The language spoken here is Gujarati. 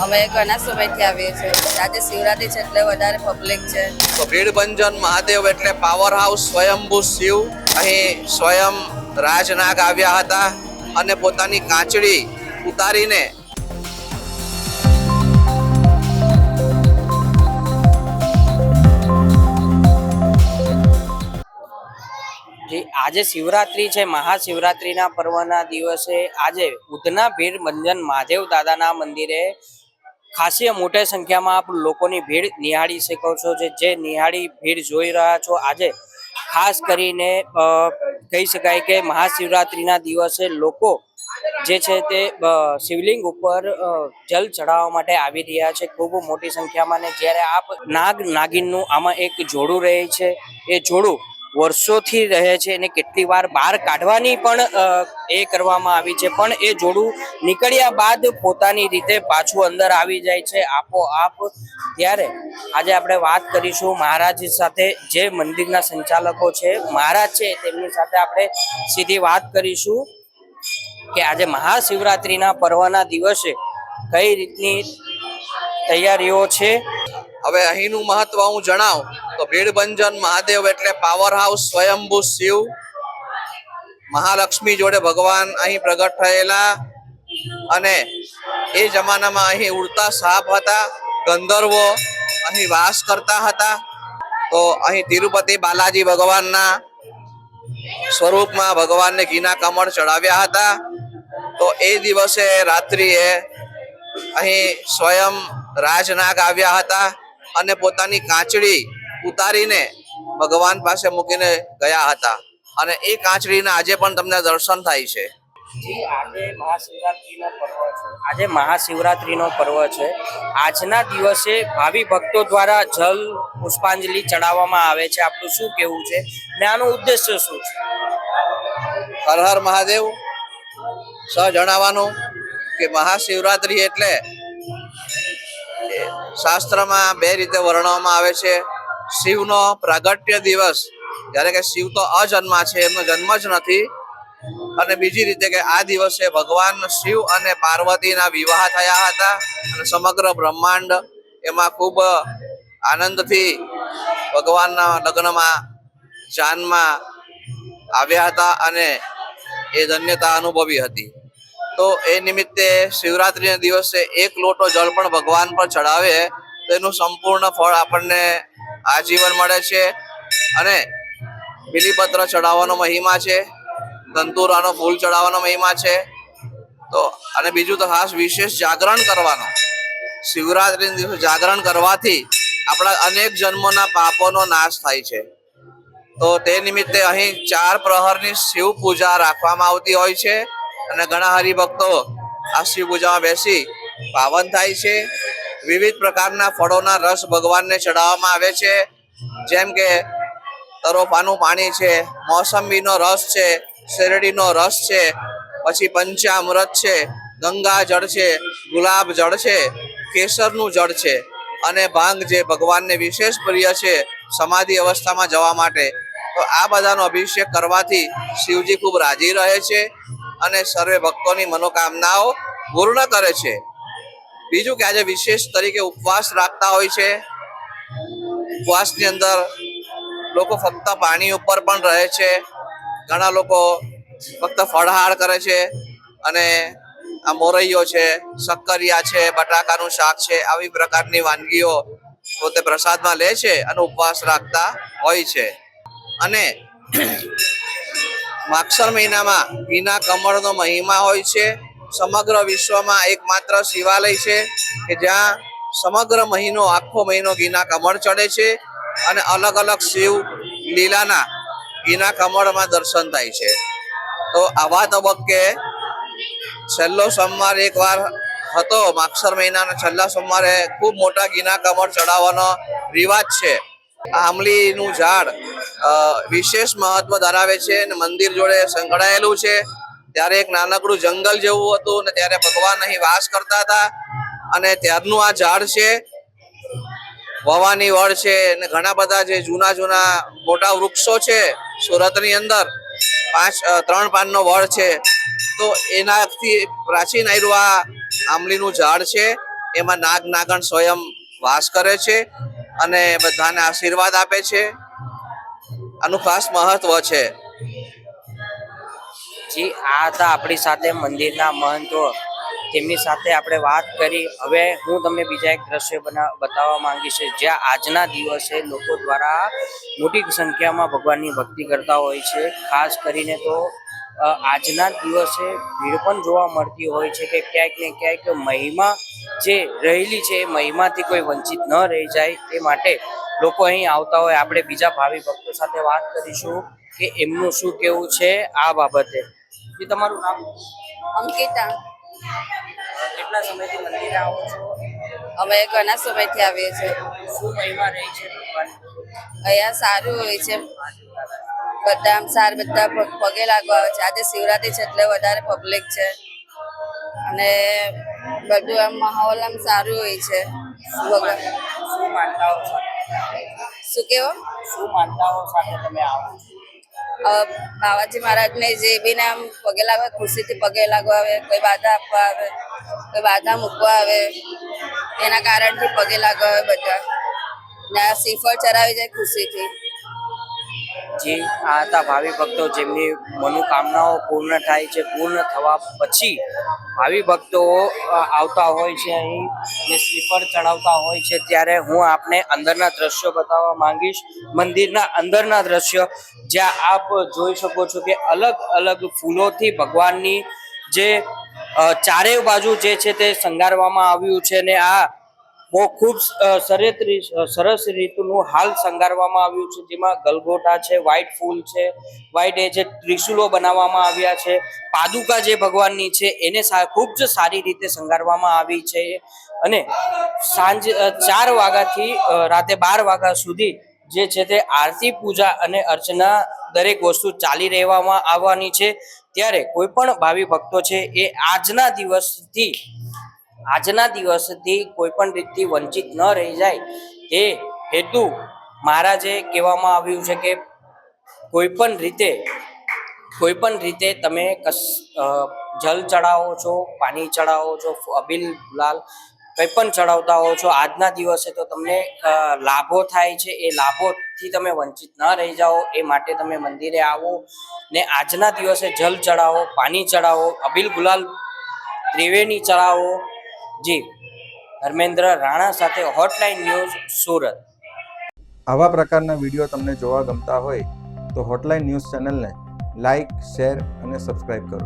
અમે ઘણા સમયથી આવીએ છીએ. આજે શિવરાત્રી છે એટલે વધારે પબ્લિક છે. તો ભીડભંજન મહાદેવ એટલે પાવર હાઉસ સ્વયંભૂ શિવ. અહીં સ્વયં રાજનાગ આવ્યા હતા અને પોતાની કાંચળી ઉતારીને આજે શિવરાત્રી છે. મહાશિવરાત્રીના પર્વના દિવસે આજે ઉધના ભીડભંજન મહાદેવ દાદાના મંદિરે ખાસી મોટી સંખ્યામાં આપ લોકોની ભીડ નિહાળી શકો છો. જે નિહાળી ભીડ જોઈ રહ્યા છો, આજે ખાસ કરીને કહી શકાય કે મહાશિવરાત્રીના દિવસે લોકો જે છે તે શિવલિંગ ઉપર જલ ચઢાવવા માટે આવી રહ્યા છે ખૂબ મોટી સંખ્યામાં. ને જ્યારે આપ નાગીનનું આમાં એક જોડું રહે છે, એ જોડું વર્ષોથી રહે છે અને કેટલી વાર બહાર કાઢવાની પણ એ કરવામાં આવી છે, પણ એ જોડું નીકળ્યા બાદ પોતાની રીતે પાછું અંદર આવી જાય છે આપોઆપ. ત્યારે આજે આપણે વાત કરીશું મહારાજ સાથે, જે મંદિરના સંચાલકો છે, મહારાજ છે, તેમની સાથે આપણે સીધી વાત કરીશું કે આજે મહાશિવરાત્રીના પર્વના દિવસે કઈ રીતની તૈયારીઓ છે. હવે અહીંનું મહત્વ હું જણાવું તો ભીડભંજન મહાદેવ એટલે પાવર હાઉસ સ્વયંભૂ શિવ. મહાલક્ષ્મી જોડે ભગવાન અહીં પ્રગટ થયેલા અને એ જમાનામાં અહીં ઉડતા સાપ હતા, ગંધર્વો અહીં વાસ કરતા હતા. તો અહીં તિરુપતિ બાલાજી ભગવાનના સ્વરૂપમાં ભગવાનને ઘીના કમળ ચડાવ્યા હતા. તો એ દિવસે રાત્રિએ અહીં સ્વયં રાજનાગ આવ્યા હતા અને પોતાની કાંચળી ઉતારીને ભગવાન પાસે મૂકીને ગયા હતા અને એ કાંચળીના આજે પણ તમને દર્શન થાય છે. આજે મહાશિવરાત્રીનો પર્વ છે. આજના દિવસે ભાવિ ભક્તો દ્વારા જલ પુષ્પાંજલિ ચડાવવામાં આવે છે. આપણું શું કેવું છે ને આનો ઉદ્દેશ્ય શું છે? હર હર મહાદેવ. જણાવવાનું કે મહાશિવરાત્રી એટલે શાસ્ત્રમાં બે રીતે વર્ણવવામાં આવે છે. શિવનો પ્રાગટ્ય દિવસ, જ્યારે કે શિવ તો અજન્મા છે, એમનો જન્મ જ નથી. અને બીજી રીતે કે આ દિવસે ભગવાન શિવ અને પાર્વતીના વિવાહ થયા હતા અને સમગ્ર બ્રહ્માંડ એમાં ખૂબ આનંદથી ભગવાનના લગ્નમાં જાનમાં આવ્યા હતા અને એ ધન્યતા અનુભવી હતી. તો એ નિમિત્તે શિવરાત્રીના દિવસે એક લોટો જળ પણ ભગવાન પર ચડાવે તો એનું સંપૂર્ણ ફળ આપણને આજીવન મળે છે. અને બિલીપત્ર ચડાવવાનો મહિમા છે, ધંતુરાનો ફૂલ ચડાવવાનો મહિમા છે. તો અને બીજું તો ખાસ વિશેષ જાગરણ કરવાનો. શિવરાત્રીના દિવસે જાગરણ કરવાથી આપણા અનેક જન્મોના પાપોનો નાશ થાય છે. તો તે નિમિત્તે અહીં 4 પ્રહરની શિવ પૂજા રાખવામાં આવતી હોય છે અને ઘણા હરિભક્તો આ શિવ પૂજામાં બેસી પાવન થાય છે. વિવિધ પ્રકારના ફળોના રસ ભગવાનને ચડાવવામાં આવે છે, જેમ કે તરોફાનું પાણી છે, મોસંબીનો રસ છે, શેરડીનો રસ છે, પછી પંચામૃત છે, ગંગા જળ છે, ગુલાબ જળ છે, કેસરનું જળ છે અને ભાંગ જે ભગવાનને વિશેષ પ્રિય છે સમાધિ અવસ્થામાં જવા માટે. તો આ બધાનો અભિષેક કરવાથી શિવજી ખૂબ રાજી રહે છે અને સર્વે ભક્તોની મનોકામનાઓ પૂર્ણ કરે છે. બીજું કે આજે વિશેષ તરીકે ઉપવાસ રાખતા હોય છે. ઉપવાસની અંદર લોકો ફક્ત પાણી ઉપર પણ રહે છે. ઘણા લોકો ફક્ત ફળહાર કરે છે અને આ મોરૈયો છે, શક્કરિયા છે, બટાકાનું શાક છે, આવી પ્રકારની વાનગીઓ પોતે પ્રસાદમાં લે છે અને ઉપવાસ રાખતા હોય છે. અને માગસર મહિનામાં ઘીના કમળનો મહિમા હોય છે. સમગ્ર વિશ્વમાં એકમાત્ર શિવાલય છે કે જ્યાં સમગ્ર મહિનો, આખો મહિનો ઘીના કમળ ચડે છે અને અલગ અલગ શિવ લીલાના ઘીના કમળમાં દર્શન થાય છે. તો આવા તબક્કે છેલ્લો સોમવાર એકવાર હતો, માગસર મહિનાના છેલ્લા સોમવારે ખૂબ મોટા ઘીના કમળ ચડાવવાનો રિવાજ છે. આંબલીનું ઝાડ વિશેષ મહત્વ ધરાવે છે અને મંદિર જોડે સંકળાયેલું છે. ત્યારે એક નાનકડું જંગલ જેવું હતું ને ત્યારે ભગવાન અહીં વાસ કરતા હતા અને ત્યારનું આ ઝાડ છે. ભવાની વડ છે અને ઘણા બધા જે જૂના મોટા વૃક્ષો છે સુરતની અંદર, 3 પાનનો વડ છે. તો એનાથી પ્રાચીન આયરું આ આંબલીનું ઝાડ છે એમાં નાગ નાગણ સ્વયં વાસ કરે છે અને બધાને આશીર્વાદ આપે છે. આનું ખાસ મહત્વ છે. જી આ હતા આપણી સાથે મંદિરના મહંતો, તેમની સાથે આપણે વાત કરી. હવે હું તમને બીજા એક દ્રશ્ય બતાવવા માંગીશ, જ્યાં આજના દિવસે લોકો દ્વારા મોટી સંખ્યામાં ભગવાનની ભક્તિ કરતા હોય છે. ખાસ કરીને તો આજના દિવસે ભીડ પણ જોવા મળતી હોય છે કે ક્યાંક ને ક્યાંક મહિમા જે રહેલી છે એ મહિમાથી કોઈ વંચિત ન રહી જાય એ માટે લોકો અહીં આવતા હોય. આપણે બીજા ભાવિ ભક્તો સાથે વાત કરીશું કે એમનું શું કેવું છે આ બાબતે. એ તમારું નામ? અંકિતા. કેટલા સમયથી મંદિરે આવો છો? અમે ઘણા સમયથી આવીએ છીએ. શું મહિમા રહી છે ભગવાન? અહીંયા સારું હોય છે. બધા આમ બધા પગે લાગવા આવે છે. આજે શિવરાત્રી છે એટલે વધારે પબ્લિક છે અને બધું આમ માહોલ આમ સારું હોય છે. ભગવાન શું માનતાઓ સાથે? શું કેવો? શું માનતાઓ સાથે તમે આવો છો? બાવાજી મહારાજને જે બીને આમ પગે લાગવા, ખુશીથી પગે લાગવા આવે, કોઈ બાધા આપવા આવે, કોઈ બાધા મૂકવા આવે, એના કારણથી પગે લાગવા આવે બધા ને આ શ્રીફળ ચડાવી જાય ખુશીથી. જી આ હતા ભાવિ ભક્તો જેમની મનોકામનાઓ પૂર્ણ થાય છે. પૂર્ણ થવા પછી ભાવિ ભક્તો આવતા હોય છે અહીં ને શ્રીફળ ચડાવતા હોય છે. ત્યારે હું આપને અંદરના દ્રશ્યો બતાવવા માંગીશ, મંદિરના અંદરના દ્રશ્યો, જ્યાં આપ જોઈ શકો છો કે અલગ અલગ ફૂલોથી ભગવાનની જે ચારે બાજુ જે છે તે શણગારવામાં આવ્યું છે ને આ બહુ ખૂબ સરસ રીતનું હાલ શણગારવામાં આવ્યું છે, જેમાં ગલગોટા છે, વ્હાઈટ ફૂલ છે, વ્હાઈટ એ જે ત્રિશુલો બનાવવામાં આવ્યા છે, પાદુકા જે ભગવાનની છે એને ખૂબ જ સારી રીતે શણગારવામાં આવી છે. અને સાંજ 4 વાગ્યાથી રાતે 12 વાગ્યા સુધી જે છે તે આરતી, પૂજા અને અર્ચના દરેક વસ્તુ ચાલી રહેવામાં આવવાની છે. ત્યારે કોઈ પણ ભાવિ ભક્તો છે એ આજના દિવસથી કોઈ પણ રીતથી વંચિત ન રહી જાય એ હેતુ મહારાજે કહેવામાં આવ્યું છે કે કોઈ પણ રીતે તમે જલ ચડાવો છો, પાણી ચડાવો છો, અબીલ ગુલાલ કંઈ પણ ચડાવતા હો છો, આજના દિવસે તો તમને લાભો થાય છે. એ લાભોથી તમે વંચિત ન રહી જાઓ એ માટે તમે મંદિરે આવો ને આજના દિવસે જલ ચડાવો, પાણી ચડાવો, અબીલ ગુલાલ ત્રિવેણી ચડાવો. જી ધર્મેન્દ્ર રાણા સાથે હોટલાઇન ન્યૂઝ, સુરત. આવા પ્રકારના વિડીયો તમને જોવા ગમતા હોય તો હોટલાઇન ન્યૂઝ ચેનલને લાઇક, શેર અને સબસ્ક્રાઇબ કરો.